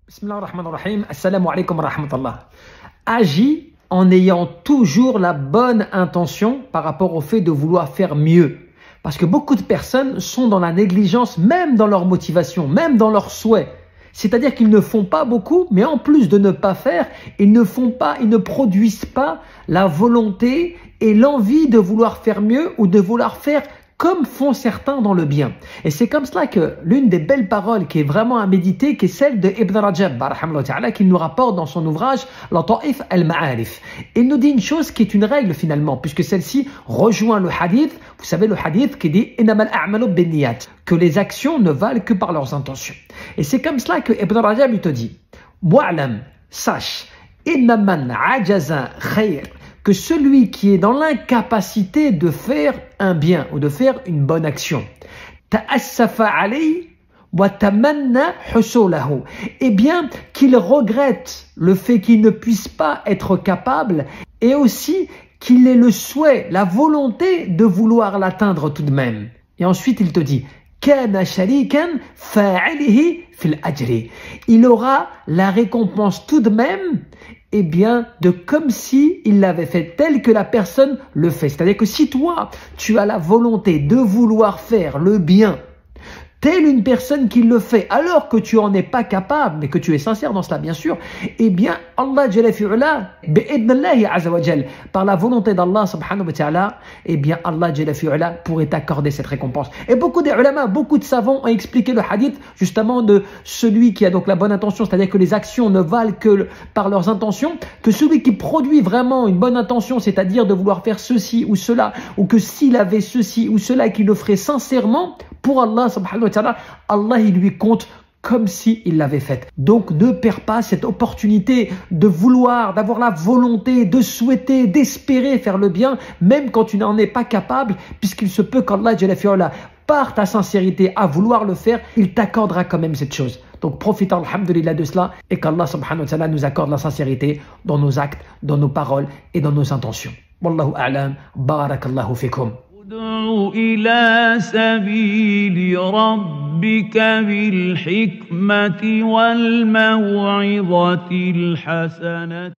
Bismillah ar-Rahman ar-Rahim. Assalamu alaikum wa rahmatullah. Agis en ayant toujours la bonne intention par rapport au fait de vouloir faire mieux. Parce que beaucoup de personnes sont dans la négligence, même dans leur motivation, même dans leurs souhaits. C'est-à-dire qu'ils ne font pas beaucoup, mais en plus de ne pas faire, ils ne produisent pas la volonté et l'envie de vouloir faire mieux ou de vouloir faire comme font certains dans le bien. Et c'est comme cela que l'une des belles paroles qui est vraiment à méditer, qui est celle de Ibn Rajab, qui nous rapporte dans son ouvrage Lata'if al-Ma'arif. Il nous dit une chose qui est une règle finalement, puisque celle-ci rejoint le hadith. Vous savez le hadith qui dit Innamal a'malu binniyat, que les actions ne valent que par leurs intentions. Et c'est comme cela que Ibn Rajab il te dit Wa'lam, sache, innaman ajaza khayr, que celui qui est dans l'incapacité de faire un bien ou de faire une bonne action, ta'assafa alayhi wa tamanna husulahu, eh bien qu'il regrette le fait qu'il ne puisse pas être capable et aussi qu'il ait le souhait, la volonté de vouloir l'atteindre tout de même. Et ensuite il te dit kana sharikan fa'ilihi fil ajri, il aura la récompense tout de même, eh bien, de comme si il l'avait fait tel que la personne le fait. C'est-à-dire que si toi, tu as la volonté de vouloir faire le bien, telle une personne qui le fait, alors que tu en es pas capable, mais que tu es sincère dans cela, bien sûr, eh bien, Allah Jalla fi'ula, bi'idnillahi azza wa jal, par la volonté d'Allah subhanahu wa ta'ala, eh bien, Allah Jalla fi'ula pourrait t'accorder cette récompense. Et beaucoup des ulama, beaucoup de savants ont expliqué le hadith, justement, de celui qui a donc la bonne intention, c'est-à-dire que les actions ne valent que par leurs intentions, que celui qui produit vraiment une bonne intention, c'est-à-dire de vouloir faire ceci ou cela, ou que s'il avait ceci ou cela, qu'il le ferait sincèrement, pour Allah subhanahu wa ta'ala, Allah il lui compte comme si il l'avait fait. Donc ne perds pas cette opportunité de vouloir, d'avoir la volonté, de souhaiter, d'espérer faire le bien, même quand tu n'en es pas capable, puisqu'il se peut qu'Allah Jalla fi'ala, par ta sincérité à vouloir le faire, il t'accordera quand même cette chose. Donc profitons alhamdulillah de cela et qu'Allah subhanahu wa ta'ala nous accorde la sincérité dans nos actes, dans nos paroles et dans nos intentions. Wallahu a'lam, barakallahu fikum. ادع إلى سبيل ربك بالحكمة والموعظة الحسنة